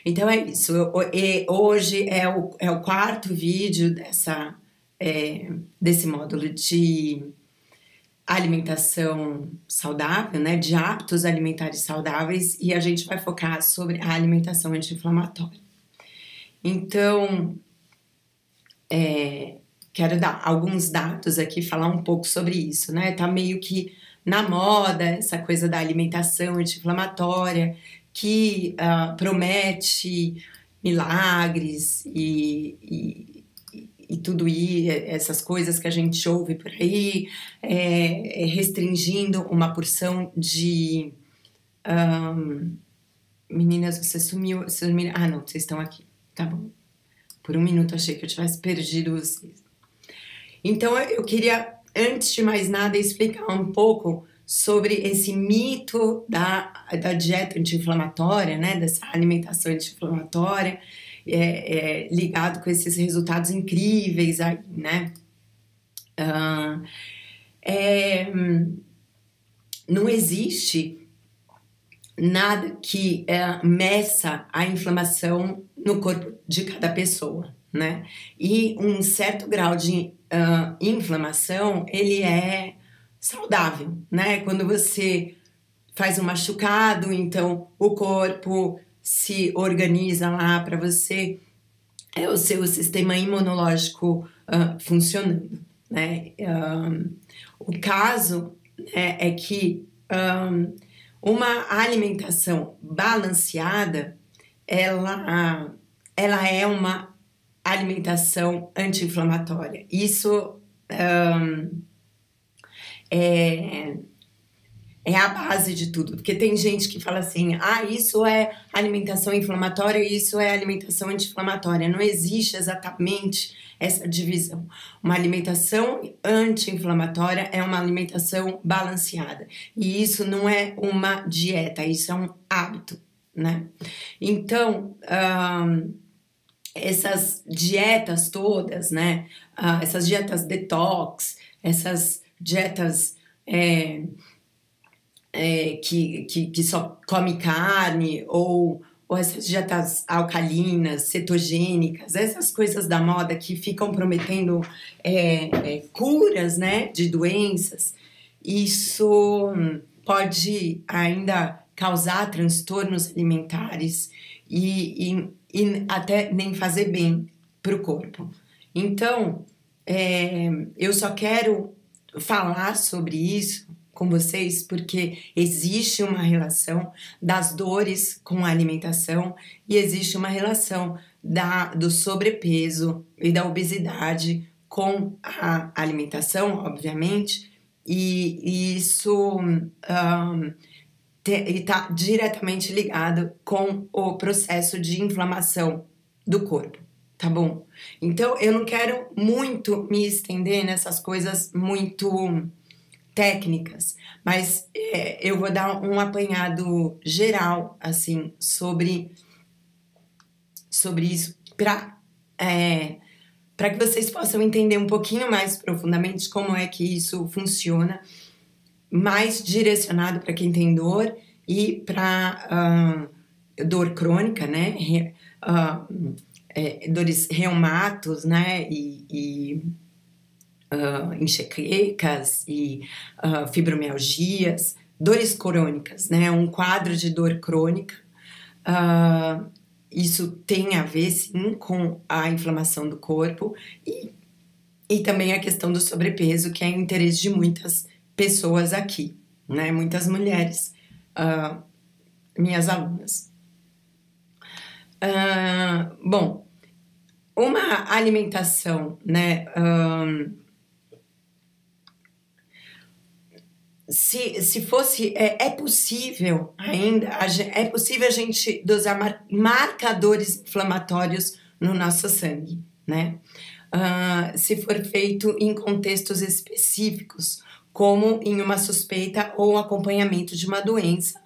Então é isso. Hoje é o quarto vídeo desse módulo de alimentação saudável, né? De hábitos alimentares saudáveis, e a gente vai focar sobre a alimentação anti-inflamatória. Então, quero dar alguns dados aqui, falar um pouco sobre isso, né? Tá meio que na moda essa coisa da alimentação anti-inflamatória, que promete milagres e tudo isso, essas coisas que a gente ouve por aí, restringindo uma porção de... meninas, você sumiu... Ah, não, vocês estão aqui, tá bom. Por um minuto achei que eu tivesse perdido vocês. Então, eu queria, antes de mais nada, explicar um pouco sobre esse mito da dieta anti-inflamatória, né? Dessa alimentação anti-inflamatória, ligado com esses resultados incríveis aí, né? Não existe nada que meça a inflamação no corpo de cada pessoa, né? E um certo grau de inflamação, ele é saudável, né? Quando você faz um machucado, então o corpo se organiza lá para você, o seu sistema imunológico funcionando, né? O caso é que uma alimentação balanceada, ela é uma alimentação anti-inflamatória. Isso é a base de tudo, porque tem gente que fala assim, isso é alimentação inflamatória e isso é alimentação anti-inflamatória. Não existe exatamente essa divisão. Uma alimentação anti-inflamatória é uma alimentação balanceada, e isso não é uma dieta, isso é um hábito, né? Então, essas dietas todas, né? Essas dietas detox, essas dietas que só come carne, ou essas dietas alcalinas, cetogênicas, essas coisas da moda que ficam prometendo curas, né, de doenças, isso pode ainda causar transtornos alimentares e até nem fazer bem para o corpo. Então, eu só quero falar sobre isso com vocês porque existe uma relação das dores com a alimentação e existe uma relação do sobrepeso e da obesidade com a alimentação, obviamente, e isso está diretamente ligado com o processo de inflamação do corpo, tá bom? Então, eu não quero muito me estender nessas coisas muito técnicas, mas eu vou dar um apanhado geral, assim, sobre isso, para que vocês possam entender um pouquinho mais profundamente como é que isso funciona, mais direcionado para quem tem dor e para dor crônica, né? Dores reumatos, né? E enxaquecas e fibromialgias, dores crônicas, né? Um quadro de dor crônica. Isso tem a ver, sim, com a inflamação do corpo e também a questão do sobrepeso, que é interesse de muitas pessoas aqui, né? Muitas mulheres, minhas alunas. Bom, uma alimentação, né? Se fosse, é possível ainda, é possível a gente dosar marcadores inflamatórios no nosso sangue, né? Se for feito em contextos específicos, como em uma suspeita ou acompanhamento de uma doença,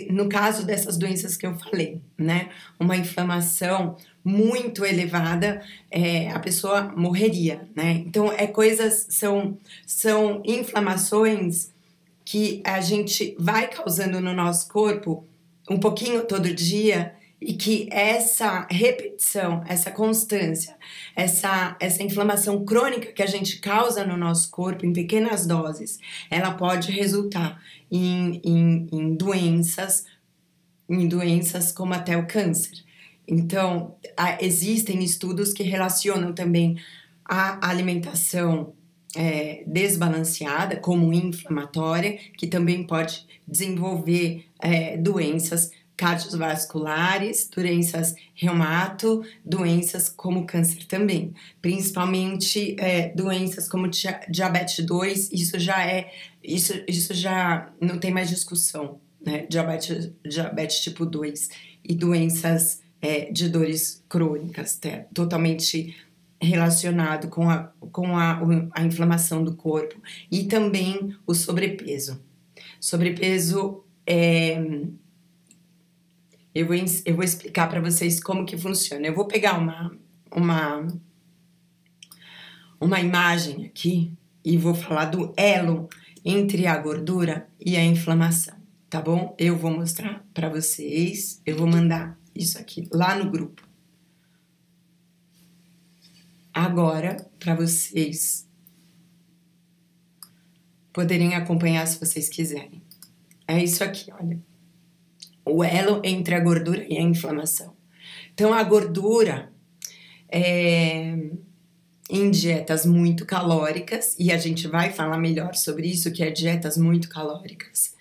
no caso dessas doenças que eu falei, né? Uma inflamação muito elevada, a pessoa morreria, né? Então, são inflamações que a gente vai causando no nosso corpo um pouquinho todo dia e que essa repetição, essa constância, essa inflamação crônica que a gente causa no nosso corpo em pequenas doses, ela pode resultar em doenças como até o câncer. Então, existem estudos que relacionam também a alimentação desbalanceada como inflamatória, que também pode desenvolver doenças cardiovasculares, doenças reumato, doenças como câncer também. Principalmente doenças como diabetes 2, isso já não tem mais discussão, né? Diabetes tipo 2 e doenças de dores crônicas, totalmente relacionado com a inflamação do corpo e também o sobrepeso. Sobrepeso eu vou explicar para vocês como que funciona. Eu vou pegar uma imagem aqui e vou falar do elo entre a gordura e a inflamação, tá bom? Eu vou mostrar para vocês, eu vou mandar isso aqui lá no grupo. Agora, para vocês poderem acompanhar se vocês quiserem. É isso aqui, olha. O elo entre a gordura e a inflamação. Então, a gordura em dietas muito calóricas, e a gente vai falar melhor sobre isso, que é dietas muito calóricas.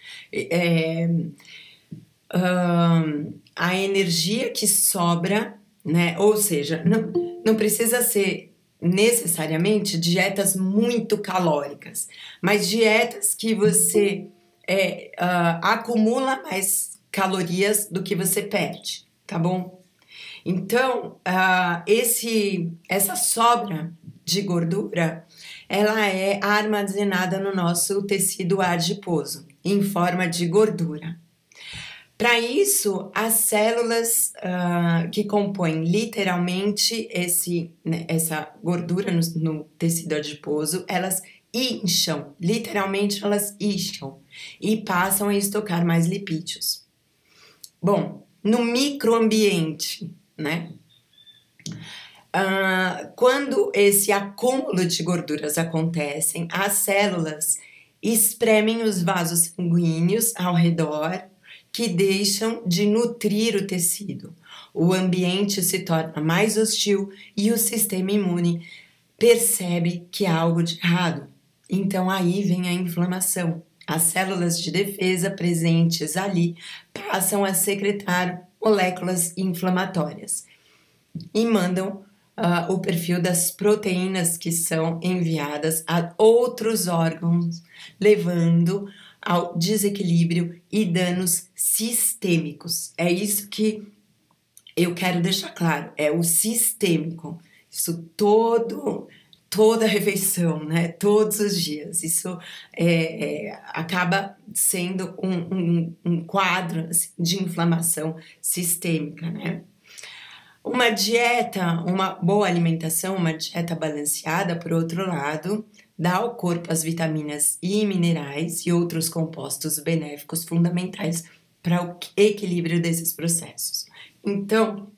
A energia que sobra, né? Ou seja, não precisa ser necessariamente dietas muito calóricas, mas dietas que você acumula mais calorias do que você perde, tá bom? Então, essa sobra de gordura, ela é armazenada no nosso tecido adiposo, em forma de gordura. Para isso, as células que compõem literalmente essa gordura no tecido adiposo, elas incham, literalmente elas incham e passam a estocar mais lipídios. Bom, no microambiente, né? Quando esse acúmulo de gorduras acontecem, as células espremem os vasos sanguíneos ao redor, que deixam de nutrir o tecido. O ambiente se torna mais hostil e o sistema imune percebe que há algo de errado. Então aí vem a inflamação. As células de defesa presentes ali passam a secretar moléculas inflamatórias e mandam o perfil das proteínas que são enviadas a outros órgãos, levando ao desequilíbrio e danos sistêmicos. É isso que eu quero deixar claro, é o sistêmico. Isso toda refeição, né? Todos os dias. Isso acaba sendo um quadro assim, de inflamação sistêmica, né? Uma boa alimentação, uma dieta balanceada, por outro lado, dá ao corpo as vitaminas e minerais e outros compostos benéficos fundamentais para o equilíbrio desses processos. Então,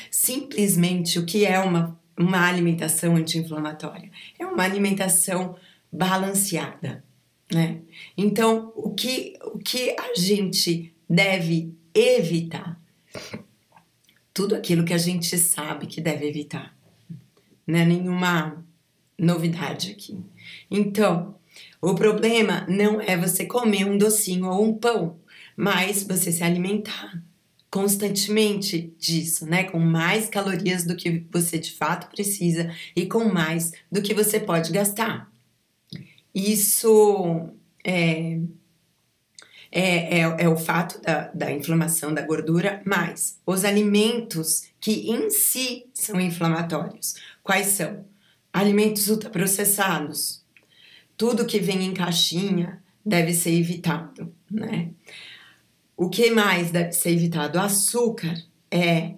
simplesmente o que é uma alimentação anti-inflamatória? É uma alimentação balanceada, né? Então, o que a gente deve evitar? Tudo aquilo que a gente sabe que deve evitar. Não é nenhuma novidade aqui. Então, o problema não é você comer um docinho ou um pão, mas você se alimentar constantemente disso, né? Com mais calorias do que você de fato precisa e com mais do que você pode gastar. Isso é o fato da inflamação da gordura, mas os alimentos que em si são inflamatórios. Quais são? Alimentos ultraprocessados. Tudo que vem em caixinha deve ser evitado, né? O que mais deve ser evitado? Açúcar é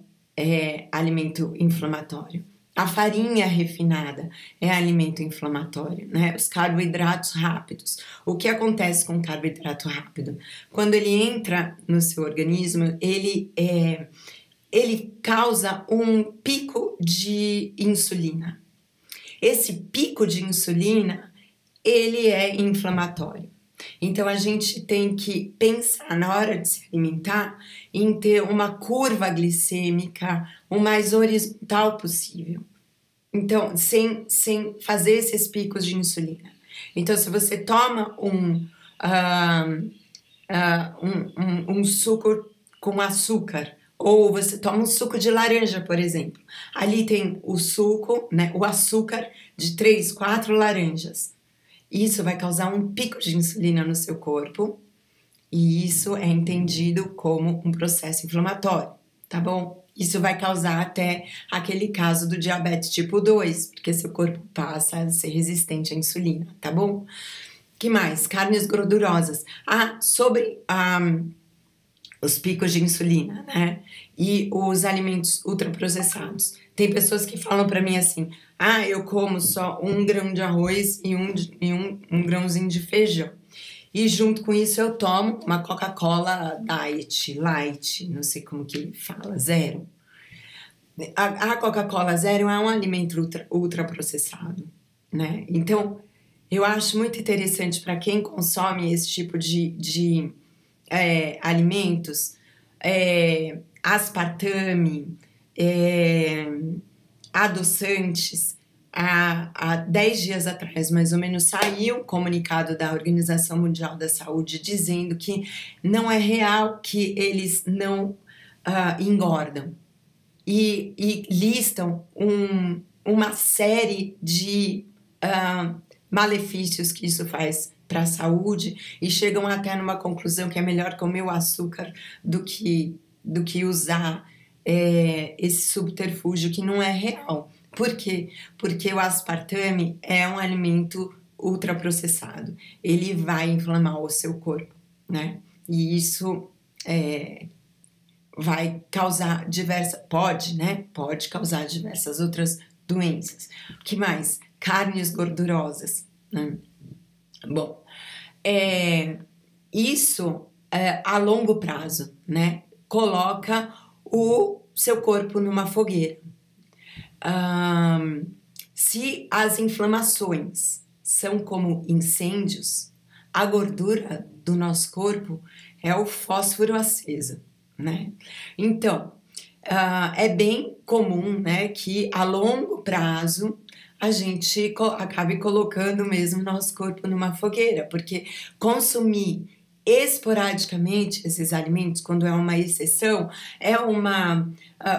alimento inflamatório. A farinha refinada é alimento inflamatório, né? Os carboidratos rápidos. O que acontece com o carboidrato rápido? Quando ele entra no seu organismo, ele causa um pico de insulina. Esse pico de insulina, ele é inflamatório. Então, a gente tem que pensar na hora de se alimentar em ter uma curva glicêmica o mais horizontal possível. Então, sem fazer esses picos de insulina. Então, se você toma um suco com açúcar, ou você toma um suco de laranja, por exemplo, ali tem o suco, né, o açúcar de 3, 4 laranjas. Isso vai causar um pico de insulina no seu corpo e isso é entendido como um processo inflamatório, tá bom? Isso vai causar até aquele caso do diabetes tipo 2, porque seu corpo passa a ser resistente à insulina, tá bom? Que mais? Carnes gordurosas. Sobre os picos de insulina, né? E os alimentos ultraprocessados. Tem pessoas que falam para mim assim, eu como só 1 grão de arroz e um grãozinho de feijão. E junto com isso eu tomo uma Coca-Cola Diet, Light, não sei como que ele fala, zero. A Coca-Cola zero é um alimento ultraprocessado, né? Então, eu acho muito interessante para quem consome esse tipo de alimentos, aspartame, adoçantes. Há 10 dias atrás, mais ou menos, saiu um comunicado da Organização Mundial da Saúde dizendo que não é real que eles não engordam. E listam uma série de malefícios que isso faz para a saúde e chegam até numa conclusão que é melhor comer o açúcar do que usar esse subterfúgio que não é real. Por quê? Porque o aspartame é um alimento ultraprocessado. Ele vai inflamar o seu corpo, né? E isso vai causar pode causar diversas outras doenças. O que mais? Carnes gordurosas, né? Bom, isso a longo prazo, né? Coloca o seu corpo numa fogueira. Se as inflamações são como incêndios, a gordura do nosso corpo é o fósforo aceso, né? Então, é bem comum, né, que a longo prazo a gente acabe colocando mesmo nosso corpo numa fogueira, porque consumir esporadicamente esses alimentos, quando é uma exceção, é uma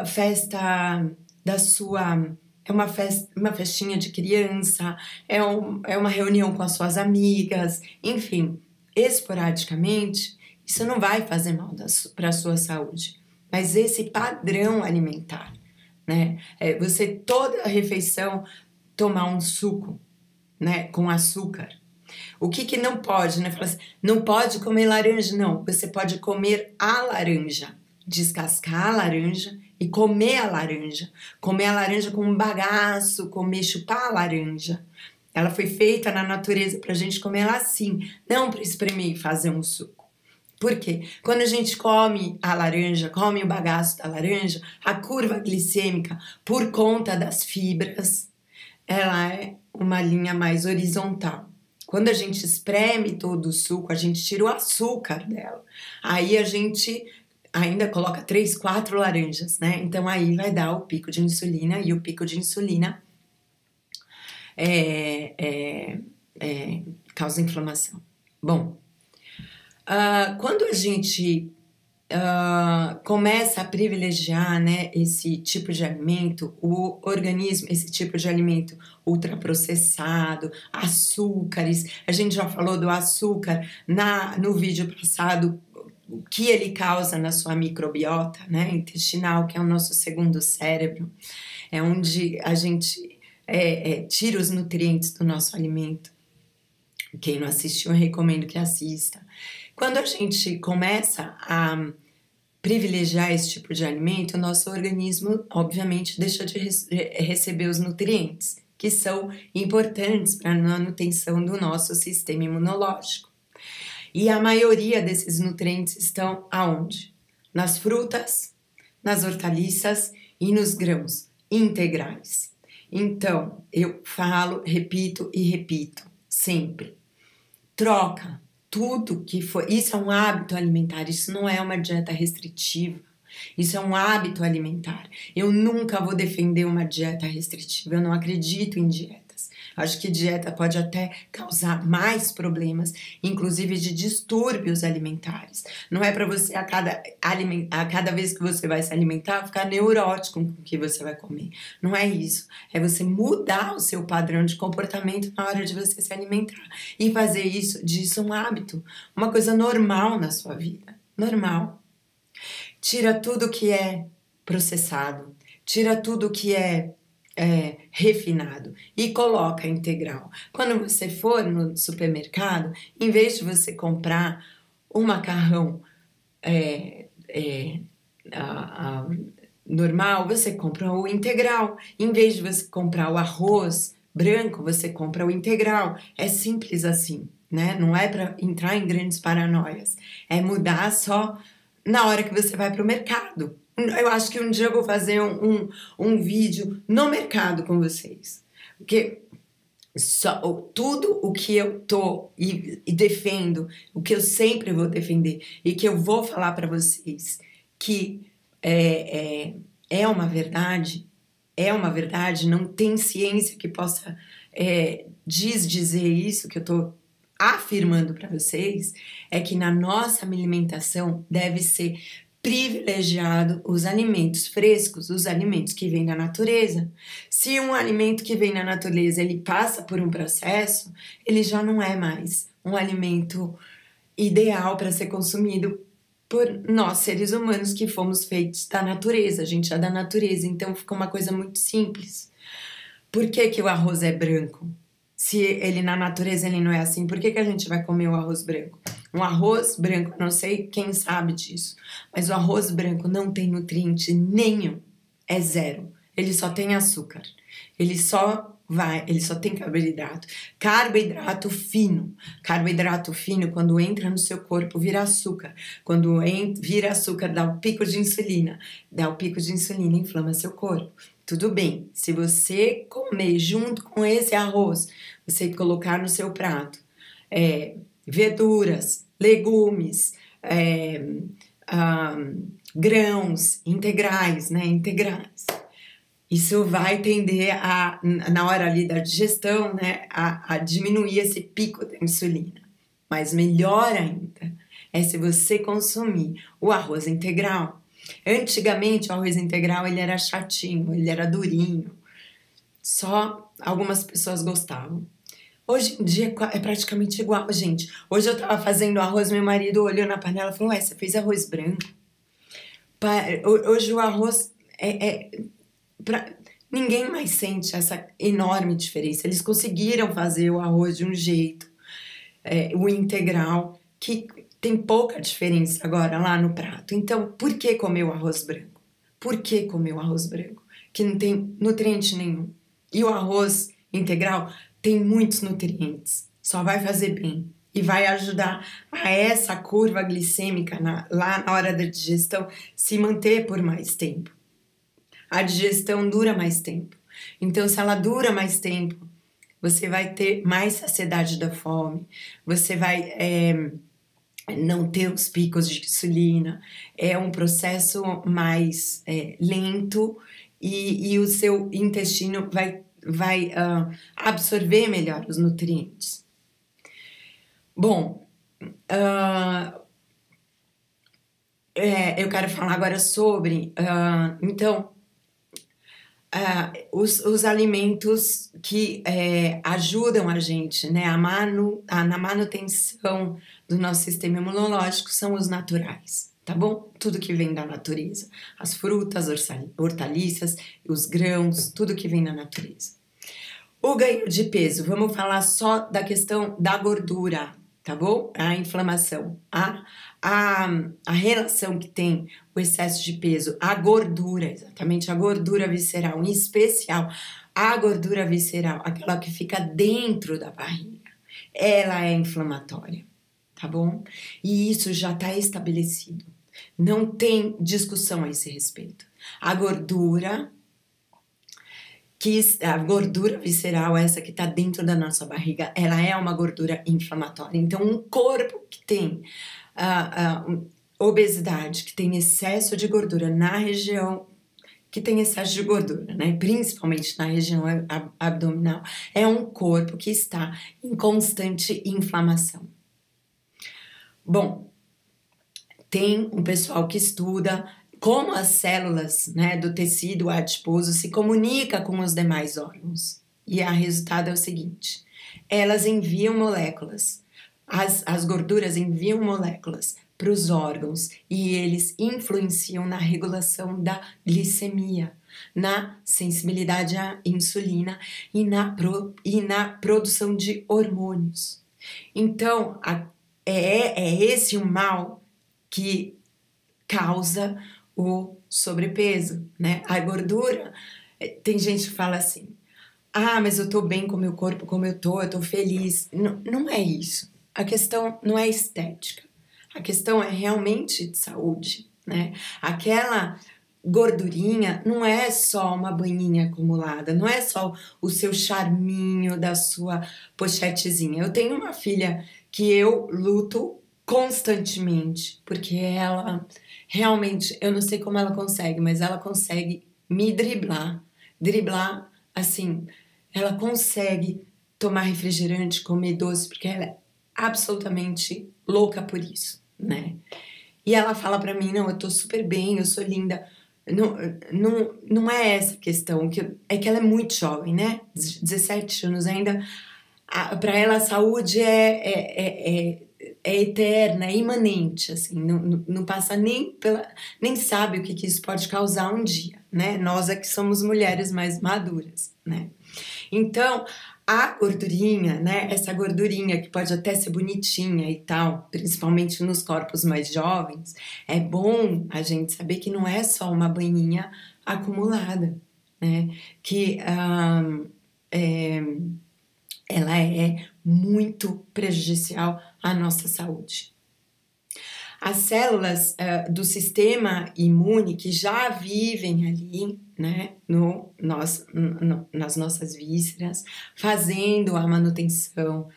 festa da sua... É uma festinha de criança, é uma reunião com as suas amigas, enfim, esporadicamente, isso não vai fazer mal para a sua saúde. Mas esse padrão alimentar, né? Você toda refeição tomar um suco, né, com açúcar. O que não pode, né? Fala assim, não pode comer laranja, não. Você pode comer a laranja, descascar a laranja e comer a laranja. Comer a laranja com um bagaço, chupar a laranja. Ela foi feita na natureza pra gente comer ela assim, não para espremer e fazer um suco. Por quê? Quando a gente come a laranja, come o bagaço da laranja, a curva glicêmica, por conta das fibras, ela é uma linha mais horizontal. Quando a gente espreme todo o suco, a gente tira o açúcar dela. Aí a gente ainda coloca 3, 4 laranjas, né? Então aí vai dar o pico de insulina e o pico de insulina causa inflamação. Bom, quando a gente começa a privilegiar, né, esse tipo de alimento, o organismo, esse tipo de alimento ultraprocessado, açúcares, a gente já falou do açúcar no vídeo passado, o que ele causa na sua microbiota, né, intestinal, que é o nosso segundo cérebro, é onde a gente tira os nutrientes do nosso alimento. Quem não assistiu, eu recomendo que assista. Quando a gente começa a privilegiar esse tipo de alimento, o nosso organismo, obviamente, deixa de receber os nutrientes, que são importantes para a manutenção do nosso sistema imunológico. E a maioria desses nutrientes estão aonde? Nas frutas, nas hortaliças e nos grãos integrais. Então, eu falo, repito e repito, sempre. Troca tudo que for. Isso é um hábito alimentar, isso não é uma dieta restritiva. Isso é um hábito alimentar. Eu nunca vou defender uma dieta restritiva, eu não acredito em dietas. Acho que dieta pode até causar mais problemas, inclusive de distúrbios alimentares. Não é para você, a cada vez que você vai se alimentar, ficar neurótico com o que você vai comer. Não é isso. É você mudar o seu padrão de comportamento na hora de você se alimentar. E fazer disso um hábito, uma coisa normal na sua vida. Normal. Tira tudo que é processado, tira tudo que é refinado e coloca integral. Quando você for no supermercado, em vez de você comprar um macarrão normal, você compra o integral. Em vez de você comprar o arroz branco, você compra o integral. É simples assim, né? Não é para entrar em grandes paranoias. É mudar só na hora que você vai para o mercado. Eu acho que um dia eu vou fazer um vídeo no mercado com vocês. Porque tudo o que eu tô e defendo, o que eu sempre vou defender e que eu vou falar para vocês que é uma verdade, não tem ciência que possa dizer isso que eu tô afirmando para vocês, é que na nossa alimentação deve ser privilegiado os alimentos frescos, os alimentos que vêm da natureza. Se um alimento que vem da natureza ele passa por um processo, ele já não é mais um alimento ideal para ser consumido por nós, seres humanos, que fomos feitos da natureza. A gente é da natureza, então fica uma coisa muito simples. Por que o arroz é branco? Se ele na natureza ele não é assim, por que a gente vai comer o arroz branco? Um arroz branco, não sei quem sabe disso, mas o arroz branco não tem nutriente nenhum, é zero. Ele só tem açúcar, ele só tem carboidrato. Carboidrato fino, quando entra no seu corpo, vira açúcar. Quando vira açúcar, dá o pico de insulina. Inflama seu corpo. Tudo bem, se você comer junto com esse arroz, você colocar no seu prato verduras, legumes, grãos integrais, né? Integrais. Isso vai tender na hora ali da digestão, né? A diminuir esse pico da insulina. Mas melhor ainda é se você consumir o arroz integral. Antigamente o arroz integral ele era chatinho, ele era durinho. Só algumas pessoas gostavam. Hoje em dia é praticamente igual, gente. Hoje eu tava fazendo arroz, meu marido olhou na panela e falou: ué, você fez arroz branco? Hoje o arroz ninguém mais sente essa enorme diferença. Eles conseguiram fazer o arroz de um jeito, o integral, que tem pouca diferença agora lá no prato. Então, por que comer o arroz branco? Por que comer o arroz branco? Que não tem nutriente nenhum. E o arroz integral tem muitos nutrientes, só vai fazer bem e vai ajudar a essa curva glicêmica lá na hora da digestão se manter por mais tempo. A digestão dura mais tempo, então se ela dura mais tempo, você vai ter mais saciedade da fome, você vai não ter os picos de insulina, é um processo mais lento e o seu intestino vai absorver melhor os nutrientes. Bom, eu quero falar agora sobre, os alimentos que ajudam a gente, né, na manutenção do nosso sistema imunológico são os naturais, tá bom? Tudo que vem da natureza, as frutas, hortaliças, os grãos, tudo que vem da natureza. O ganho de peso, vamos falar só da questão da gordura, tá bom? A inflamação, a relação que tem o excesso de peso, a gordura, exatamente, a gordura visceral, em especial a gordura visceral, aquela que fica dentro da barriga, ela é inflamatória, tá bom? E isso já está estabelecido, não tem discussão a esse respeito. A gordura visceral, essa que está dentro da nossa barriga, ela é uma gordura inflamatória. Então, um corpo que tem obesidade, que tem excesso de gordura na região, que tem excesso de gordura, né? Principalmente na região abdominal, é um corpo que está em constante inflamação. Bom, tem um pessoal que estuda como as células, né, do tecido adiposo se comunicam com os demais órgãos. E o resultado é o seguinte: elas enviam moléculas, as gorduras enviam moléculas para os órgãos e eles influenciam na regulação da glicemia, na sensibilidade à insulina e na produção de hormônios. Então, é esse o mal que causa o sobrepeso, né? A gordura, tem gente que fala assim, mas eu tô bem com o meu corpo como eu tô feliz. Não é isso. A questão não é estética. A questão é realmente de saúde, né? Aquela gordurinha não é só uma banhinha acumulada, não é só o seu charminho da sua pochetezinha. Eu tenho uma filha que eu luto constantemente, porque ela realmente, eu não sei como ela consegue, mas ela consegue me driblar, assim, ela consegue tomar refrigerante, comer doce, porque ela é absolutamente louca por isso, né? E ela fala pra mim, não, eu tô super bem, eu sou linda. Não é essa questão, é que ela é muito jovem, né? 17 anos ainda, pra ela a saúde é eterna, é imanente, assim, não passa nem sabe o que isso pode causar um dia, né? Nós é que somos mulheres mais maduras, né? Então, a gordurinha, né? Essa gordurinha que pode até ser bonitinha e tal, principalmente nos corpos mais jovens, é bom a gente saber que não é só uma banhinha acumulada, né? Que ela é muito prejudicial à nossa saúde. As células do sistema imune que já vivem ali, né, nas nossas vísceras, fazendo a manutenção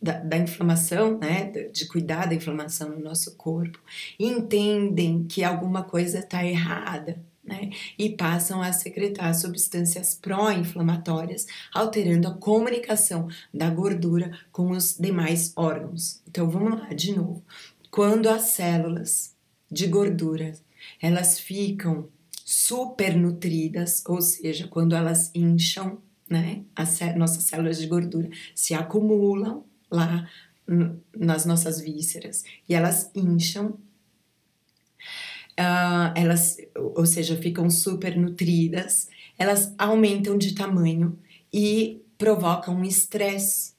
da inflamação, né, de cuidar da inflamação no nosso corpo, entendem que alguma coisa está errada, né, e passam a secretar substâncias pró-inflamatórias, alterando a comunicação da gordura com os demais órgãos. Então, vamos lá, de novo. Quando as células de gordura, elas ficam supernutridas, ou seja, quando elas incham, né, nossas células de gordura se acumulam lá nas nossas vísceras e elas incham, ou seja, ficam super nutridas, elas aumentam de tamanho e provocam um estresse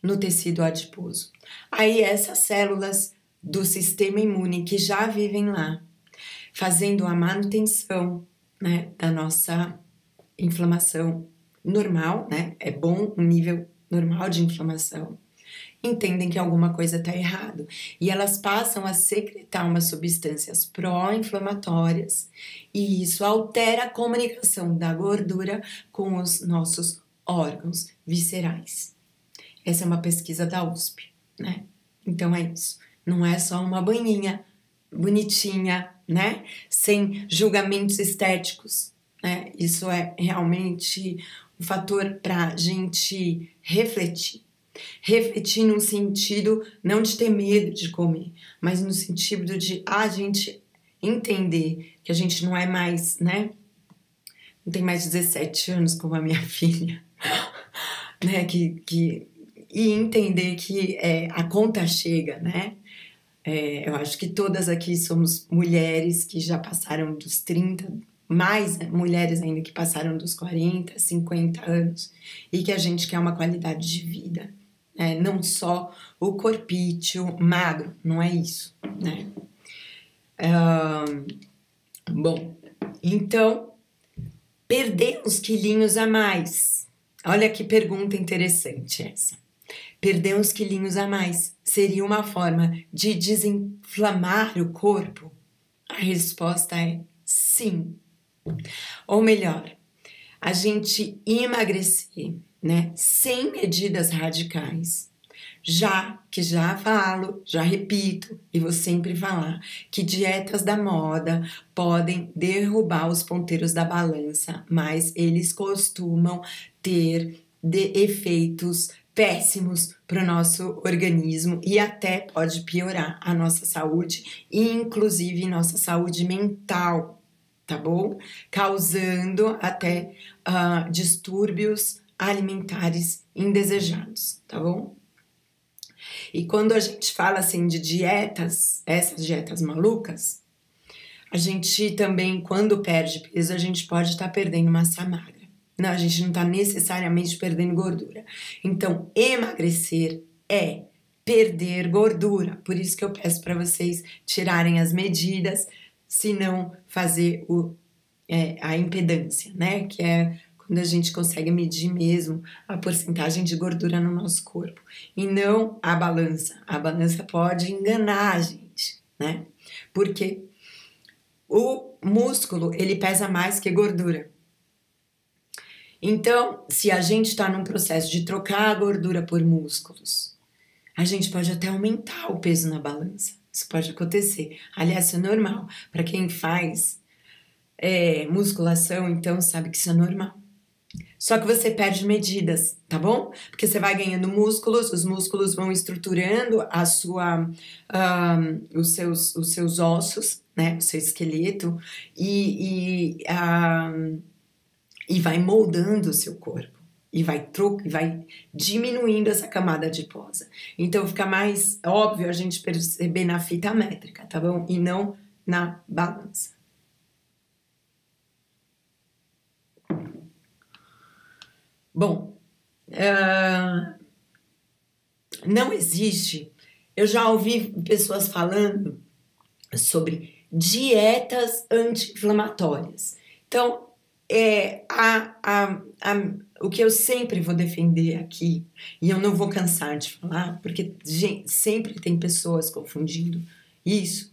no tecido adiposo. Aí essas células do sistema imune que já vivem lá, fazendo a manutenção, né, da nossa inflamação normal, né, é bom um nível normal de inflamação, entendem que alguma coisa está errado e elas passam a secretar umas substâncias pró-inflamatórias e isso altera a comunicação da gordura com os nossos órgãos viscerais. Essa é uma pesquisa da USP, né? Então é isso. Não é só uma banhinha bonitinha, né? Sem julgamentos estéticos, né? Isso é realmente um fator para a gente refletir. Refletir no sentido não de ter medo de comer, mas no sentido de a gente entender que a gente não é mais, né? Não tem mais 17 anos como a minha filha, né? E entender que a conta chega, né? Eu acho que todas aqui somos mulheres que já passaram dos 30, mais mulheres ainda que passaram dos 40, 50 anos e que a gente quer uma qualidade de vida, não só o corpício magro, não é isso, né? Bom, então, perder uns quilinhos a mais. Olha que pergunta interessante essa. Perder uns quilinhos a mais seria uma forma de desinflamar o corpo? A resposta é sim. Ou melhor, a gente emagrecer, né, sem medidas radicais. Já repito, e vou sempre falar, que dietas da moda podem derrubar os ponteiros da balança, mas eles costumam ter efeitos péssimos para o nosso organismo e até pode piorar a nossa saúde, inclusive nossa saúde mental, tá bom? Causando até distúrbios alimentares indesejados, tá bom? E quando a gente fala assim de dietas, essas dietas malucas, a gente também, quando perde peso, a gente pode estar perdendo massa magra. Não, a gente não está necessariamente perdendo gordura. Então, emagrecer é perder gordura. Por isso que eu peço para vocês tirarem as medidas, se não fazer a impedância, né? Que é quando a gente consegue medir mesmo a porcentagem de gordura no nosso corpo. E não a balança. A balança pode enganar a gente, né? Porque o músculo, ele pesa mais que gordura. Então, se a gente está num processo de trocar a gordura por músculos, a gente pode até aumentar o peso na balança. Isso pode acontecer. Aliás, isso é normal. Para quem faz musculação, então sabe que isso é normal. Só que você perde medidas, tá bom? Porque você vai ganhando músculos, os músculos vão estruturando os seus ossos, né? O seu esqueleto e vai moldando o seu corpo e vai diminuindo essa camada adiposa. Então fica mais óbvio a gente perceber na fita métrica, tá bom? E não na balança. Bom, não existe. Eu já ouvi pessoas falando sobre dietas anti-inflamatórias. Então, o que eu sempre vou defender aqui, e eu não vou cansar de falar, porque sempre tem pessoas confundindo isso,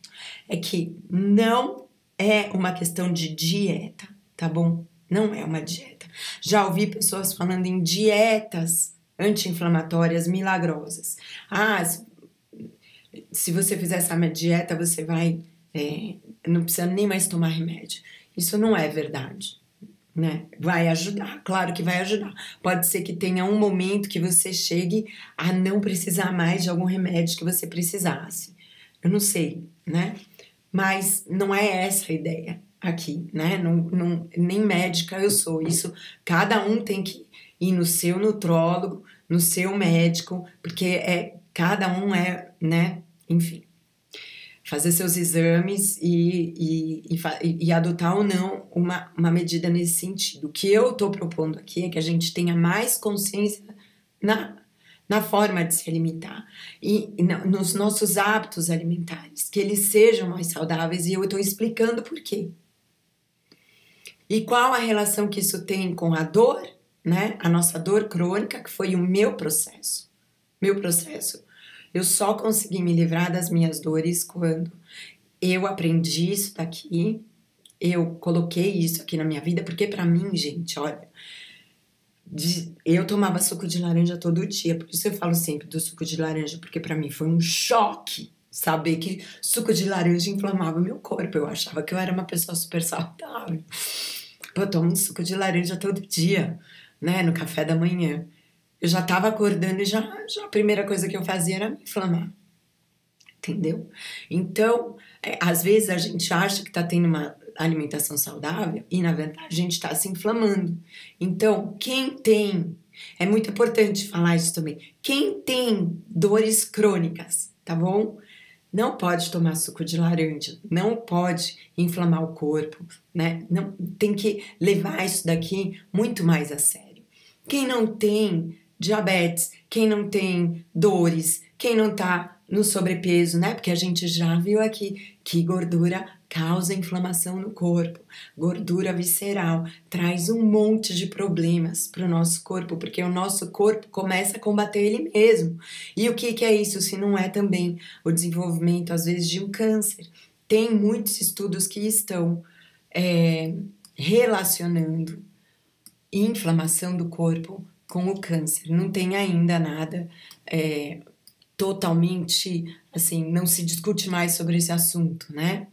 é que não é uma questão de dieta, tá bom? Não é uma dieta. Já ouvi pessoas falando em dietas anti-inflamatórias milagrosas. Se você fizer essa dieta, você vai... não precisa nem mais tomar remédio. Isso não é verdade, né? Vai ajudar, claro que vai ajudar. Pode ser que tenha um momento que você chegue a não precisar mais de algum remédio que você precisasse. Eu não sei, né? Mas não é essa a ideia aqui, né? Nem médica eu sou. Isso, cada um tem que ir no seu nutrólogo, no seu médico, porque cada um né? Enfim, fazer seus exames e adotar ou não uma medida nesse sentido. O que eu estou propondo aqui é que a gente tenha mais consciência na forma de se alimentar e nos nossos hábitos alimentares, que eles sejam mais saudáveis, e eu estou explicando por quê. E qual a relação que isso tem com a dor, né? A nossa dor crônica, que foi o meu processo. Eu só consegui me livrar das minhas dores quando eu aprendi isso daqui, eu coloquei isso aqui na minha vida, porque pra mim, gente, olha, eu tomava suco de laranja todo dia, por isso eu falo sempre do suco de laranja, porque pra mim foi um choque saber que suco de laranja inflamava meu corpo. Eu achava que eu era uma pessoa super saudável. Pô, eu tomo suco de laranja todo dia, né, no café da manhã. Eu já tava acordando e já a primeira coisa que eu fazia era me inflamar. Entendeu? Então, às vezes a gente acha que tá tendo uma alimentação saudável e, na verdade, a gente tá se inflamando. Então, é muito importante falar isso também, quem tem dores crônicas, tá bom? Não pode tomar suco de laranja, não pode inflamar o corpo, né? Não, tem que levar isso daqui muito mais a sério. Quem não tem diabetes, quem não tem dores, quem não tá no sobrepeso, né? Porque a gente já viu aqui que gordura causa inflamação no corpo, gordura visceral, traz um monte de problemas para o nosso corpo, porque o nosso corpo começa a combater ele mesmo. E o que é isso se não é também o desenvolvimento, às vezes, de um câncer? Tem muitos estudos que estão relacionando inflamação do corpo com o câncer. Não tem ainda nada totalmente, assim, não se discute mais sobre esse assunto, né?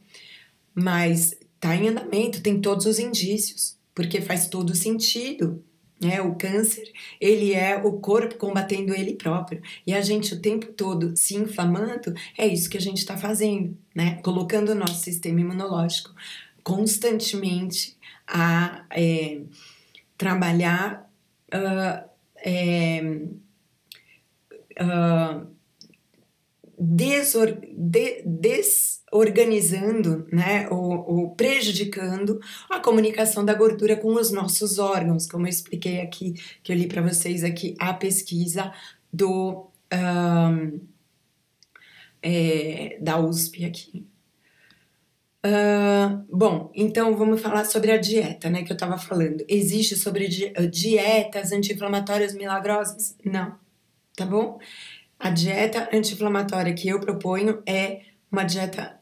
Mas tá em andamento, tem todos os indícios, porque faz todo sentido, né? O câncer, ele é o corpo combatendo ele próprio, e a gente o tempo todo se inflamando, é isso que a gente está fazendo, né? Colocando o nosso sistema imunológico constantemente a trabalhar desorganizando, né, ou prejudicando a comunicação da gordura com os nossos órgãos, como eu expliquei aqui, que eu li para vocês aqui a pesquisa da USP aqui. Bom, então vamos falar sobre a dieta, né, que eu estava falando. Existe sobre dietas anti-inflamatórias milagrosas? Não, tá bom? A dieta anti-inflamatória que eu proponho é uma dieta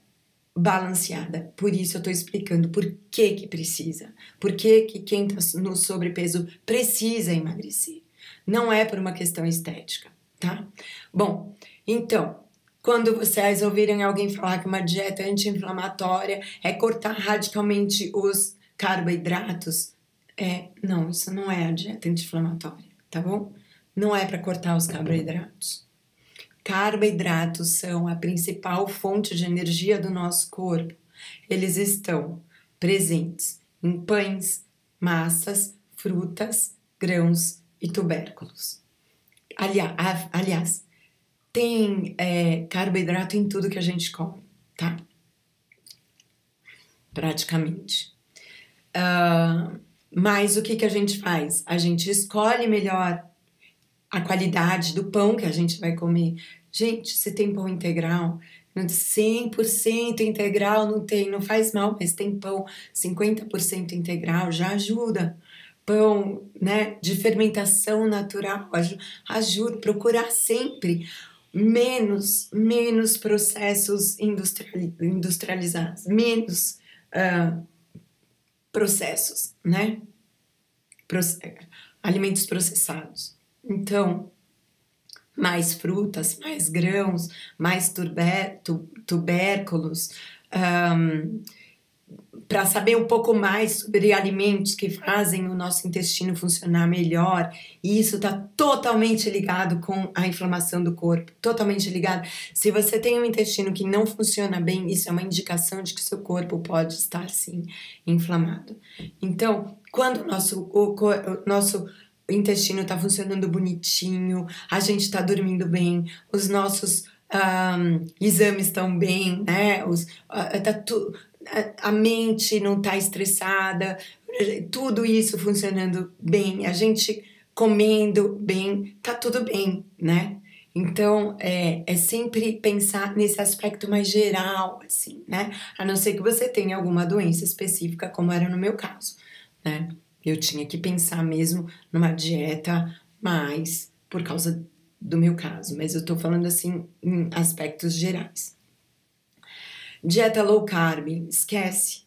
balanceada. Por isso eu estou explicando por que precisa. Por que quem está no sobrepeso precisa emagrecer. Não é por uma questão estética, tá? Bom, então, quando vocês ouvirem alguém falar que uma dieta anti-inflamatória é cortar radicalmente os carboidratos, não, isso não é a dieta anti-inflamatória, tá bom? Não é para cortar os carboidratos. Carboidratos são a principal fonte de energia do nosso corpo. Eles estão presentes em pães, massas, frutas, grãos e tubérculos. Aliás, tem carboidrato em tudo que a gente come, tá? Praticamente. Mas o que a gente faz? A gente escolhe melhor a qualidade do pão que a gente vai comer. Gente, se tem pão integral, 100% integral não faz mal, mas tem pão 50% integral, já ajuda. Pão, né, de fermentação natural, ajuda. Procurar sempre menos processos industrializados, menos processos, né? Alimentos processados. Então, mais frutas, mais grãos, mais tubérculos, para saber um pouco mais sobre alimentos que fazem o nosso intestino funcionar melhor, e isso está totalmente ligado com a inflamação do corpo, totalmente ligado. Se você tem um intestino que não funciona bem, isso é uma indicação de que seu corpo pode estar, sim, inflamado. Então, quando o nosso intestino está funcionando bonitinho, a gente está dormindo bem, os nossos exames estão bem, né? A mente não está estressada, tudo isso funcionando bem, a gente comendo bem, tá tudo bem, né? Então, é sempre pensar nesse aspecto mais geral, assim, né? A não ser que você tenha alguma doença específica, como era no meu caso, né? Eu tinha que pensar mesmo numa dieta mais por causa do meu caso, mas eu tô falando assim em aspectos gerais. Dieta low carb, esquece.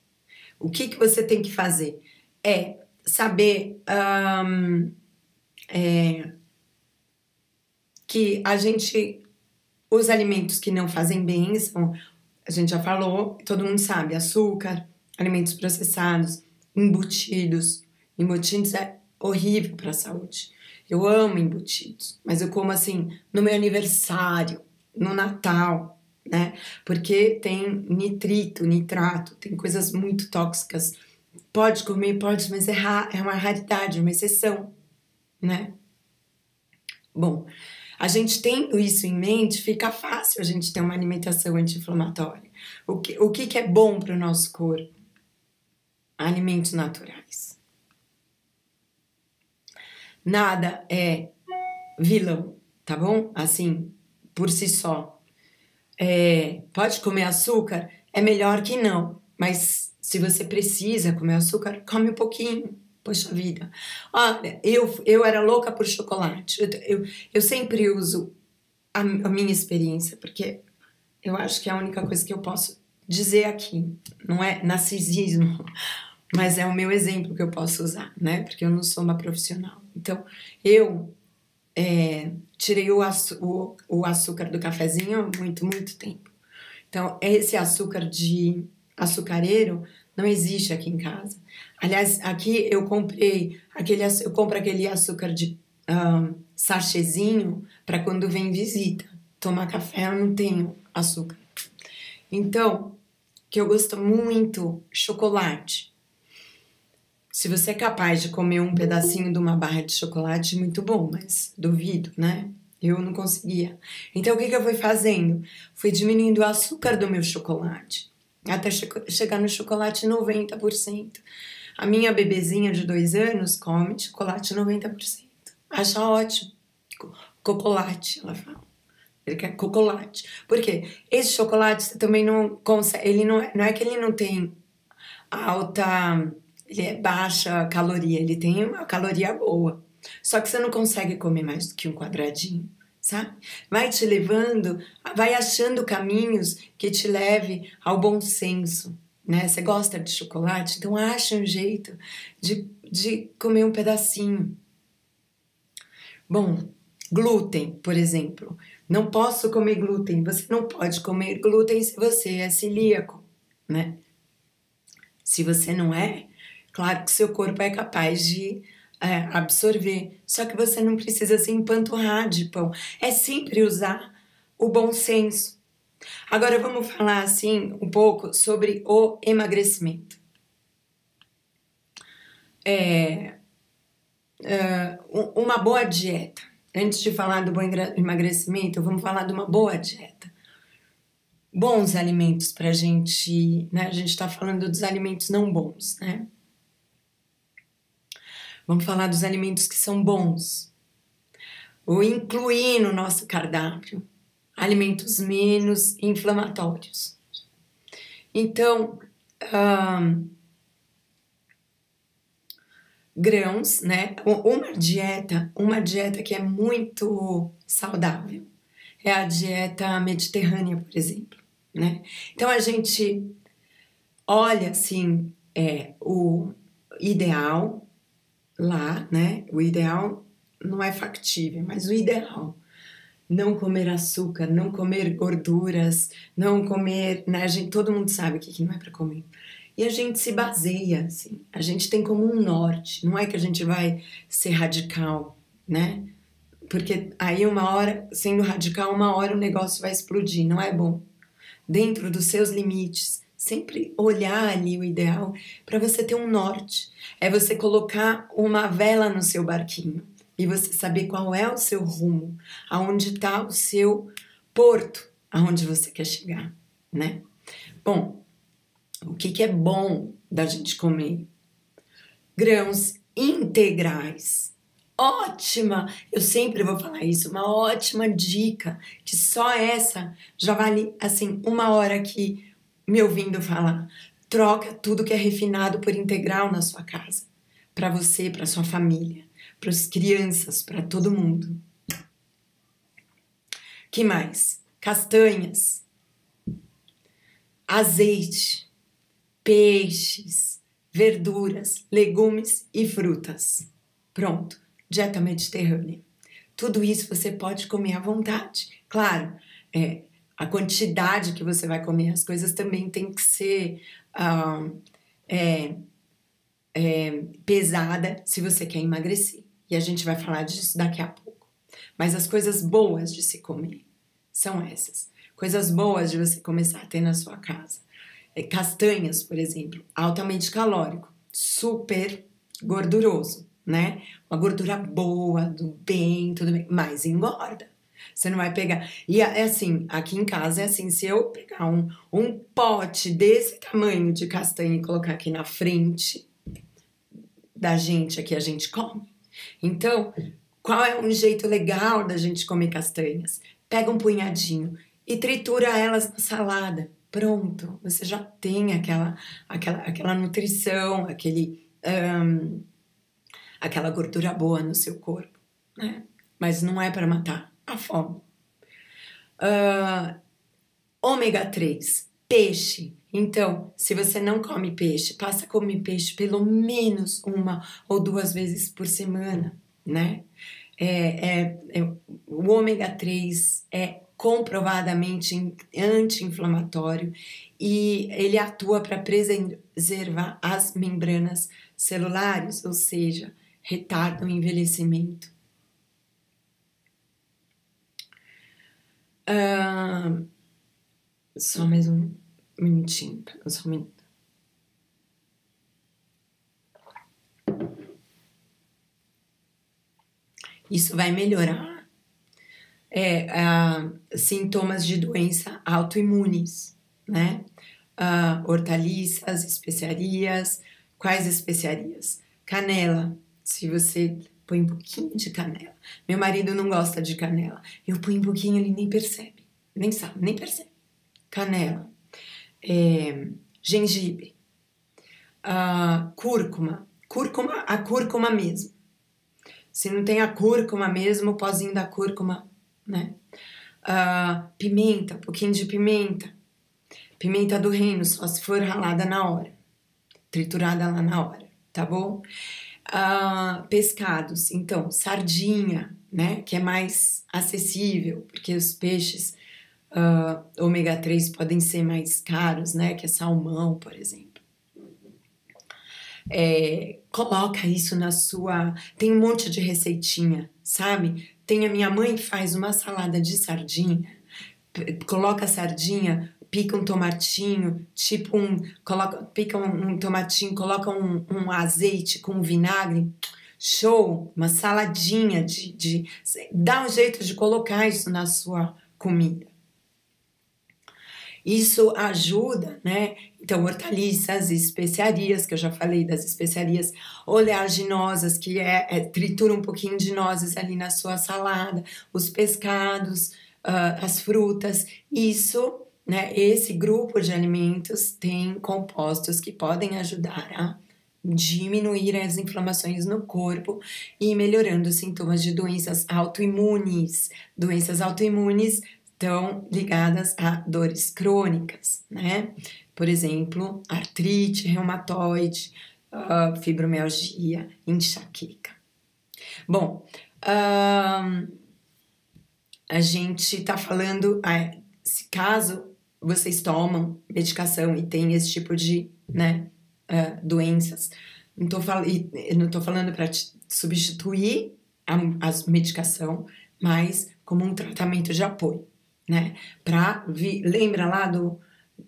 O que você tem que fazer? É saber que os alimentos que não fazem bem são, a gente já falou, todo mundo sabe, açúcar, alimentos processados, embutidos. Embutidos é horrível para a saúde. Eu amo embutidos, mas eu como assim no meu aniversário, no Natal, né? Porque tem nitrato, tem coisas muito tóxicas. Pode comer, pode, mas é uma raridade, uma exceção, né? Bom, a gente tendo isso em mente, fica fácil a gente ter uma alimentação anti-inflamatória. O que é bom para o nosso corpo? Alimentos naturais. Nada é vilão, tá bom? Assim, por si só. Pode comer açúcar? É melhor que não. Mas se você precisa comer açúcar, come um pouquinho. Poxa vida. Olha, eu era louca por chocolate. Eu sempre uso a minha experiência, porque eu acho que é a única coisa que eu posso dizer aqui. Não é narcisismo, mas é o meu exemplo que eu posso usar, né? Porque eu não sou uma profissional. Então, eu tirei o açúcar do cafezinho há muito tempo. Então, esse açúcar de açucareiro não existe aqui em casa. Aliás, aqui eu compro aquele açúcar de sachêzinho para quando vem visita. Tomar café eu não tenho açúcar. Então, que eu gosto muito, chocolate. Se você é capaz de comer um pedacinho de uma barra de chocolate, muito bom, mas duvido, né? Eu não conseguia. Então, o que eu fui fazendo? Fui diminuindo o açúcar do meu chocolate, até chegar no chocolate 90%. A minha bebezinha de 2 anos come chocolate 90%. Acha ótimo. Cocolate, ela fala. Ele quer cocolate. Por quê? Esse chocolate você também não consegue. Ele não é que ele não tem alta. Ele é baixa caloria, ele tem uma caloria boa. Só que você não consegue comer mais do que um quadradinho, sabe? Vai te levando, vai achando caminhos que te leve ao bom senso, né? Você gosta de chocolate? Então acha um jeito de comer um pedacinho. Bom, glúten, por exemplo. Não posso comer glúten. Você não pode comer glúten se você é celíaco, né? Se você não é, claro que seu corpo é capaz de absorver. Só que você não precisa se empanturrar de pão. É sempre usar o bom senso. Agora vamos falar assim um pouco sobre o emagrecimento. Uma boa dieta. Antes de falar do bom emagrecimento, vamos falar de uma boa dieta. Bons alimentos pra gente, né? A gente tá falando dos alimentos não bons, né? Vamos falar dos alimentos que são bons. Ou incluir no nosso cardápio alimentos menos inflamatórios. Então, grãos, né? Uma dieta que é muito saudável é a dieta mediterrânea, por exemplo, né? Então a gente olha assim o ideal lá, né? O ideal não é factível, mas o ideal: não comer açúcar, não comer gorduras, não comer, né? Todo mundo sabe o que não é para comer. E a gente se baseia, assim, a gente tem como um norte, não é que a gente vai ser radical, né? Porque aí uma hora, sendo radical, uma hora o negócio vai explodir, não é bom. Dentro dos seus limites, sempre olhar ali o ideal para você ter um norte. É você colocar uma vela no seu barquinho e você saber qual é o seu rumo, aonde está o seu porto, aonde você quer chegar, né? Bom, o que é bom da gente comer? Grãos integrais. Ótima! Eu sempre vou falar isso, uma ótima dica, que só essa já vale, assim, 1 hora aqui me ouvindo falar. Troca tudo que é refinado por integral na sua casa. Para você, para sua família, para as crianças, para todo mundo. Que mais? Castanhas, azeite, peixes, verduras, legumes e frutas. Pronto, dieta mediterrânea. Tudo isso você pode comer à vontade. Claro, a quantidade que você vai comer, as coisas também tem que ser pesada se você quer emagrecer. E a gente vai falar disso daqui a pouco. Mas as coisas boas de se comer são essas. Coisas boas de você começar a ter na sua casa. Castanhas, por exemplo, altamente calórico, super gorduroso, né? Uma gordura boa, do bem, tudo bem, mas engorda. Você não vai pegar... E é assim, aqui em casa é assim, se eu pegar um pote desse tamanho de castanha e colocar aqui na frente da gente, aqui a gente come. Então, Qual é um jeito legal da gente comer castanhas? Pega um punhadinho e tritura elas na salada. Pronto, você já tem aquela nutrição, aquela gordura boa no seu corpo, né? Mas não é para matar a fome. Ômega 3, peixe. Então, se você não come peixe, passa a comer peixe pelo menos 1 ou 2 vezes por semana, né? O ômega 3 é comprovadamente anti-inflamatório e ele atua para preservar as membranas celulares, ou seja, retarda o envelhecimento. Só mais um minutinho, só um minuto. Isso vai melhorar sintomas de doença autoimunes, né? Hortaliças, especiarias. Quais especiarias? Canela, se você põe um pouquinho de canela. Meu marido não gosta de canela. Eu ponho um pouquinho, ele nem percebe. Nem sabe, nem percebe. Canela. Gengibre. Cúrcuma. A cúrcuma mesmo. Se não tem a cúrcuma mesmo, o pozinho da cúrcuma, né? Pimenta, um pouquinho de pimenta. Pimenta do reino, só se for ralada na hora. Triturada lá na hora, tá bom? Pescados, então, sardinha, né? Que é mais acessível, porque os peixes ômega 3 podem ser mais caros, né? Que é salmão, por exemplo. Coloca isso na sua... Tem um monte de receitinha, sabe? Tem a minha mãe que faz uma salada de sardinha, coloca a sardinha, pica um tomatinho, pica um tomatinho, coloca um azeite com vinagre, show, uma saladinha dá um jeito de colocar isso na sua comida. Isso ajuda, né? Então, hortaliças, especiarias, que eu já falei das especiarias oleaginosas, que tritura um pouquinho de nozes ali na sua salada, os pescados, as frutas. Isso, né? Esse grupo de alimentos tem compostos que podem ajudar a diminuir as inflamações no corpo e melhorando os sintomas de doenças autoimunes. Doenças autoimunes estão ligadas a dores crônicas, né? Por exemplo, artrite, reumatoide, fibromialgia, enxaqueca. Bom, a gente está falando, se caso vocês tomam medicação e tem esse tipo de, né, doenças, não tô falando para substituir a medicação, mas como um tratamento de apoio, né? Lembra lá do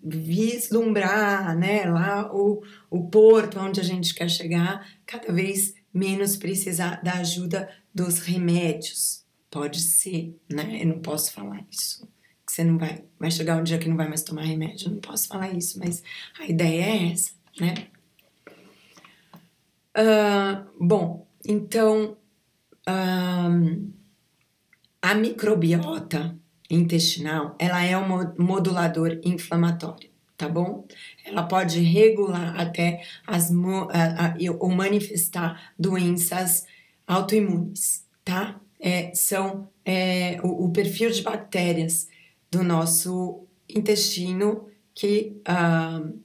vislumbrar, né? Lá o porto onde a gente quer chegar, cada vez menos precisar da ajuda dos remédios. Pode ser, né? Eu não posso falar isso. Que você não vai chegar um dia que não vai mais tomar remédio. Eu não posso falar isso, mas a ideia é essa, né? Bom, então a microbiota intestinal, ela é um modulador inflamatório, tá bom? Ela pode regular até ou manifestar doenças autoimunes, tá? São o perfil de bactérias do nosso intestino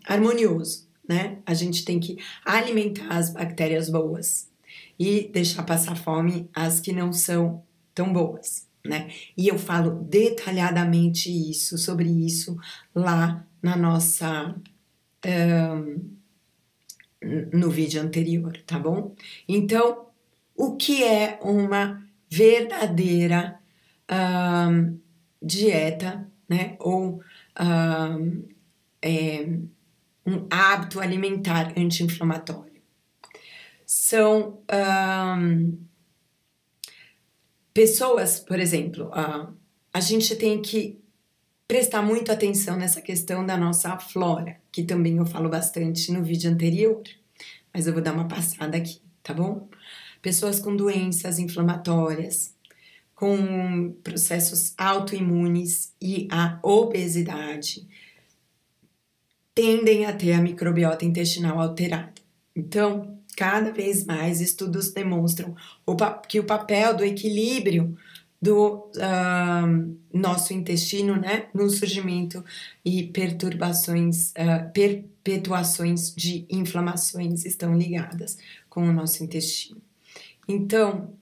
harmonioso, né? A gente tem que alimentar as bactérias boas e deixar passar fome as que não são tão boas, né? E eu falo detalhadamente sobre isso lá na nossa no vídeo anterior, tá bom? Então, o que é uma verdadeira dieta, né? Ou um hábito alimentar anti-inflamatório? São pessoas, por exemplo, a gente tem que prestar muita atenção nessa questão da nossa flora, que também eu falo bastante no vídeo anterior, mas eu vou dar uma passada aqui, tá bom? pessoas com doenças inflamatórias, com processos autoimunes e a obesidade tendem a ter a microbiota intestinal alterada. Então, cada vez mais estudos demonstram que o papel do equilíbrio do nosso intestino, né, no surgimento e perpetuações de inflamações estão ligadas com o nosso intestino. Então,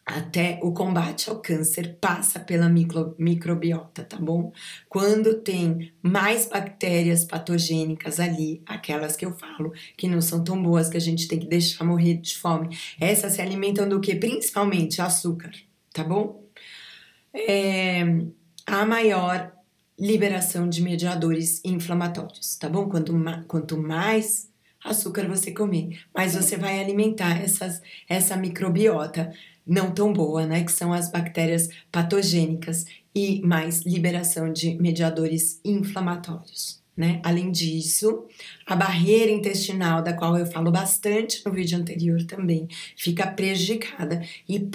até o combate ao câncer passa pela microbiota, tá bom? Quando tem mais bactérias patogênicas ali, aquelas que eu falo que não são tão boas que a gente tem que deixar morrer de fome, essas se alimentam do que? Principalmente açúcar, tá bom? A maior liberação de mediadores inflamatórios, tá bom? Quanto mais açúcar você comer, mais você vai alimentar essa microbiota não tão boa, né? Que são as bactérias patogênicas e mais liberação de mediadores inflamatórios, né? Além disso, a barreira intestinal, da qual eu falo bastante no vídeo anterior também, fica prejudicada e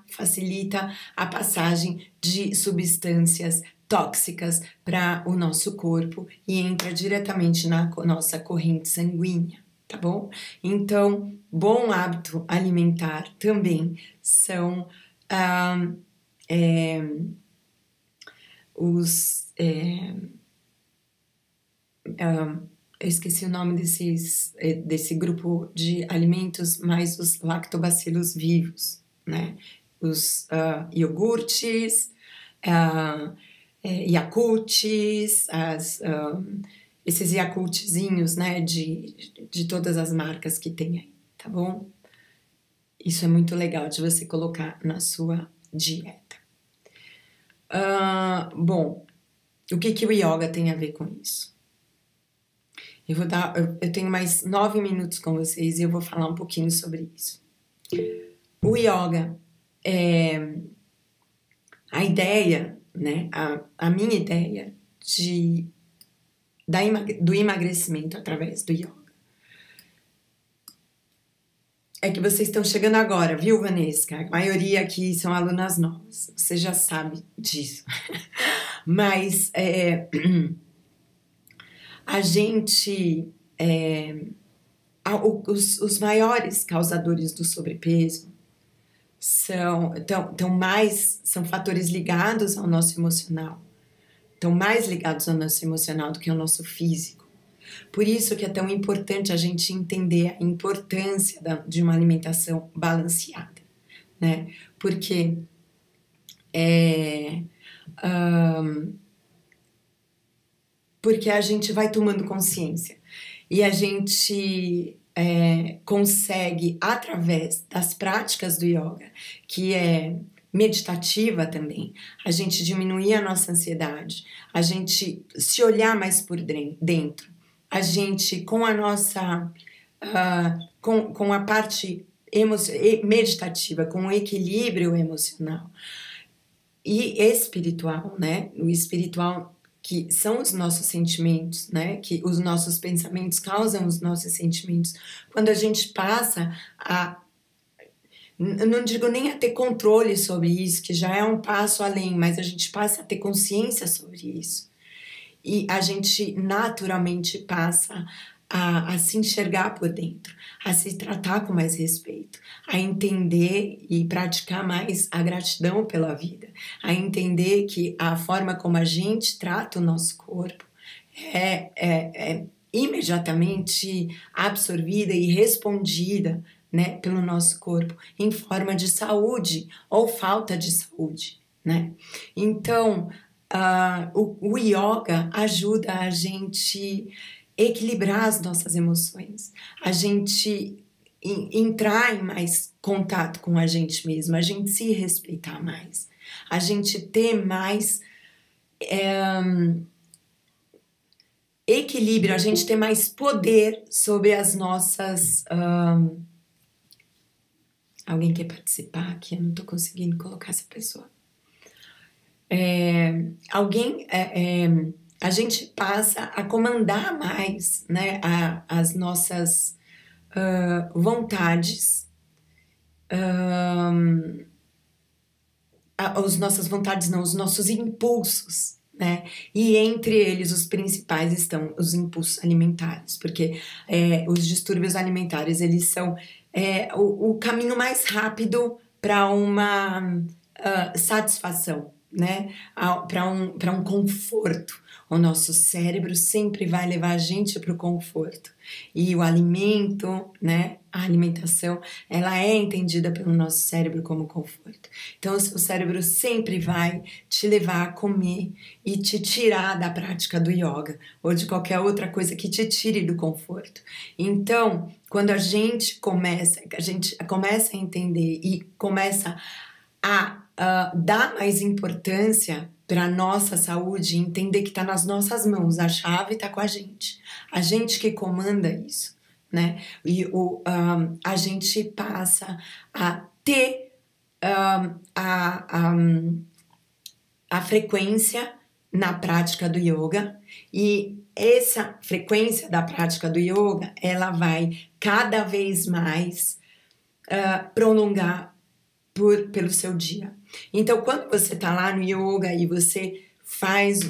facilita a passagem de substâncias tóxicas para o nosso corpo e entra diretamente na nossa corrente sanguínea, tá bom? Então, bom hábito alimentar também são eu esqueci o nome desse grupo de alimentos, mas os lactobacilos vivos, né? Os iogurtes, Yakults, esses Yakultzinhos, né, de todas as marcas que tem aí, tá bom? Isso é muito legal de você colocar na sua dieta. Bom, o que o yoga tem a ver com isso? Eu tenho mais 9 minutos com vocês e eu vou falar um pouquinho sobre isso. O yoga, a ideia, né, a minha ideia do emagrecimento através do yoga é que vocês estão chegando agora, viu, Vanessa? A maioria aqui são alunas novas, você já sabe disso. Mas a gente, os maiores causadores do sobrepeso são fatores ligados ao nosso emocional, estão mais ligados ao nosso emocional do que ao nosso físico. Por isso que é tão importante a gente entender a importância de uma alimentação balanceada, né? Porque a gente vai tomando consciência e a gente consegue, através das práticas do yoga, que é meditativa também, a gente diminuir a nossa ansiedade, a gente se olhar mais por dentro, a gente com a nossa com a parte meditativa, com o equilíbrio emocional e espiritual, né? O espiritual, que são os nossos sentimentos, né? Que os nossos pensamentos causam os nossos sentimentos. Quando a gente passa não digo nem a ter controle sobre isso, que já é um passo além, mas a gente passa a ter consciência sobre isso. E a gente naturalmente passa a se enxergar por dentro, a se tratar com mais respeito, a entender e praticar mais a gratidão pela vida, a entender que a forma como a gente trata o nosso corpo é imediatamente absorvida e respondida, né, pelo nosso corpo em forma de saúde ou falta de saúde, né? Então, o yoga ajuda a gente equilibrar as nossas emoções, a gente entrar em mais contato com a gente mesmo, a gente se respeitar mais, a gente ter mais equilíbrio, a gente ter mais poder sobre as nossas... Alguém quer participar aqui? Eu não estou conseguindo colocar essa pessoa. A gente passa a comandar mais, né, as nossas vontades As nossas vontades não, os nossos impulsos, né? E entre eles, os principais estão os impulsos alimentares, porque os distúrbios alimentares, eles são o caminho mais rápido para uma satisfação, né? Para um conforto. O nosso cérebro sempre vai levar a gente para o conforto. E o alimento, né? A alimentação, ela é entendida pelo nosso cérebro como conforto. Então, o seu cérebro sempre vai te levar a comer e te tirar da prática do yoga ou de qualquer outra coisa que te tire do conforto. Então, quando a gente começa a entender e começa a dar mais importância para a nossa saúde, entender que está nas nossas mãos, a chave está com a gente que comanda isso, né? E a gente passa a ter a frequência na prática do yoga, e essa frequência da prática do yoga, ela vai cada vez mais prolongar pelo seu dia. Então, quando você está lá no yoga e você faz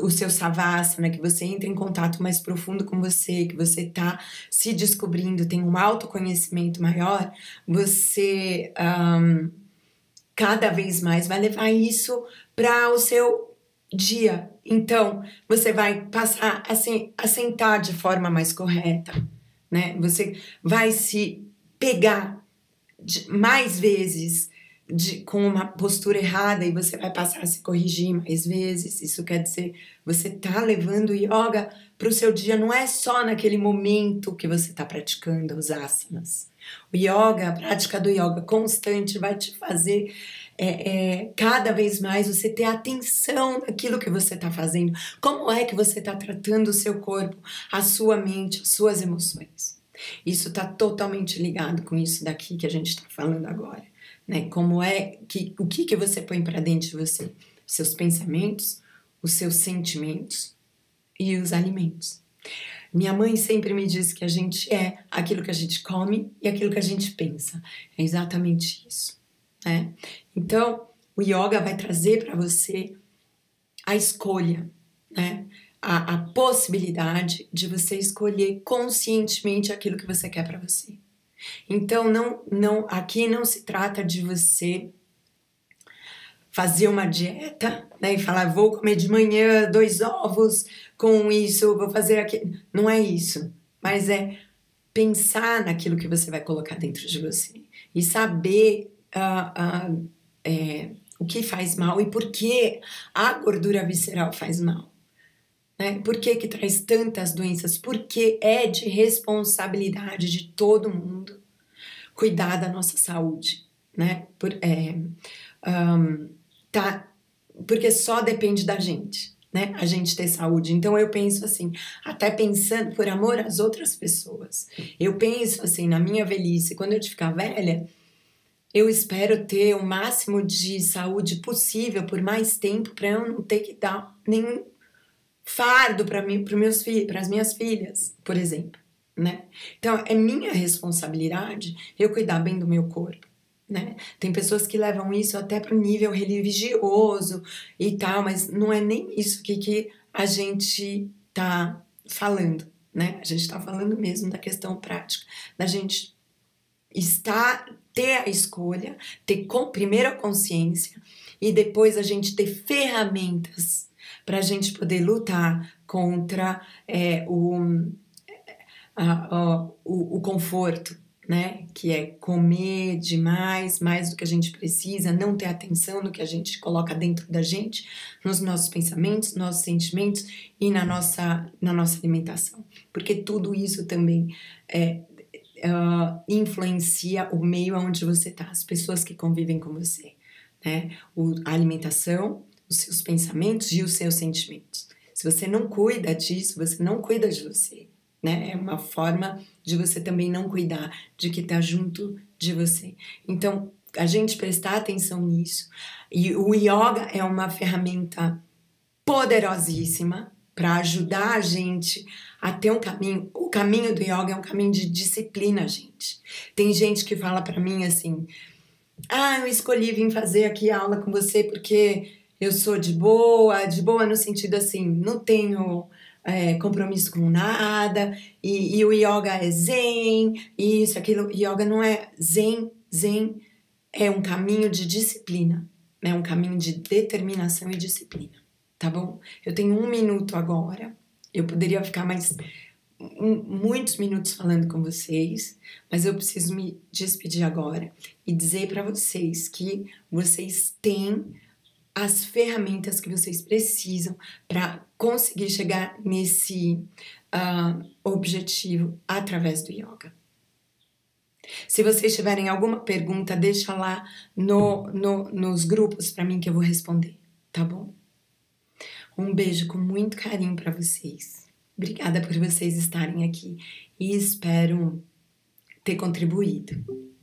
o seu savasana, que você entra em contato mais profundo com você, que você está se descobrindo, tem um autoconhecimento maior, você cada vez mais vai levar isso para o seu dia. Então, você vai passar a sentar de forma mais correta, né? Você vai se pegar mais vezes com uma postura errada e você vai passar a se corrigir mais vezes. Isso quer dizer, você tá levando o yoga para o seu dia, não é só naquele momento que você está praticando os asanas. O yoga, a prática do yoga constante vai te fazer cada vez mais você ter atenção naquilo que você está fazendo. Como é que você está tratando o seu corpo, a sua mente, as suas emoções. Isso está totalmente ligado com isso daqui que a gente está falando agora, né? Como o que você põe para dentro de você? Os seus pensamentos, os seus sentimentos e os alimentos. Minha mãe sempre me disse que a gente é aquilo que a gente come e aquilo que a gente pensa. É exatamente isso, né? Então, o yoga vai trazer para você a escolha, né? A possibilidade de você escolher conscientemente aquilo que você quer para você. Então, aqui não se trata de você fazer uma dieta, né, e falar, vou comer de manhã 2 ovos com isso, vou fazer aquilo. Não é isso, mas é pensar naquilo que você vai colocar dentro de você e saber o que faz mal e por que a gordura visceral faz mal. Né? Por que traz tantas doenças? Porque é de responsabilidade de todo mundo cuidar da nossa saúde, né? Porque só depende da gente, né? A gente ter saúde. Então eu penso assim, até pensando por amor às outras pessoas. Eu penso assim, na minha velhice, quando eu ficar velha, eu espero ter o máximo de saúde possível por mais tempo para eu não ter que dar nenhum fardo para as minhas filhas, por exemplo, né? Então, é minha responsabilidade eu cuidar bem do meu corpo, né? Tem pessoas que levam isso até para o nível religioso e tal, mas não é nem isso que a gente tá falando, né? A gente está falando mesmo da questão prática, da gente ter a escolha, ter primeiro a consciência e depois a gente ter ferramentas para a gente poder lutar contra o conforto, né? Que é comer demais, mais do que a gente precisa, não ter atenção no que a gente coloca dentro da gente, nos nossos pensamentos, nossos sentimentos e na nossa alimentação. Porque tudo isso também influencia o meio onde você está, as pessoas que convivem com você, né? A alimentação, os seus pensamentos e os seus sentimentos. Se você não cuida disso, você não cuida de você, né? É uma forma de você também não cuidar de que está junto de você. Então, a gente prestar atenção nisso. E o yoga é uma ferramenta poderosíssima para ajudar a gente a ter um caminho. O caminho do yoga é um caminho de disciplina, gente. Tem gente que fala pra mim assim: ah, eu escolhi vir fazer aqui a aula com você porque eu sou de boa no sentido assim, não tenho compromisso com nada, e o yoga é zen, e isso, aquilo. Yoga não é zen, é um caminho de disciplina, é um caminho de determinação e disciplina, tá bom? Eu tenho 1 minuto agora, eu poderia ficar mais muitos minutos falando com vocês, mas eu preciso me despedir agora e dizer para vocês que vocês têm as ferramentas que vocês precisam para conseguir chegar nesse objetivo através do yoga. Se vocês tiverem alguma pergunta, deixa lá nos grupos para mim que eu vou responder, tá bom? Um beijo com muito carinho para vocês. Obrigada por vocês estarem aqui e espero ter contribuído.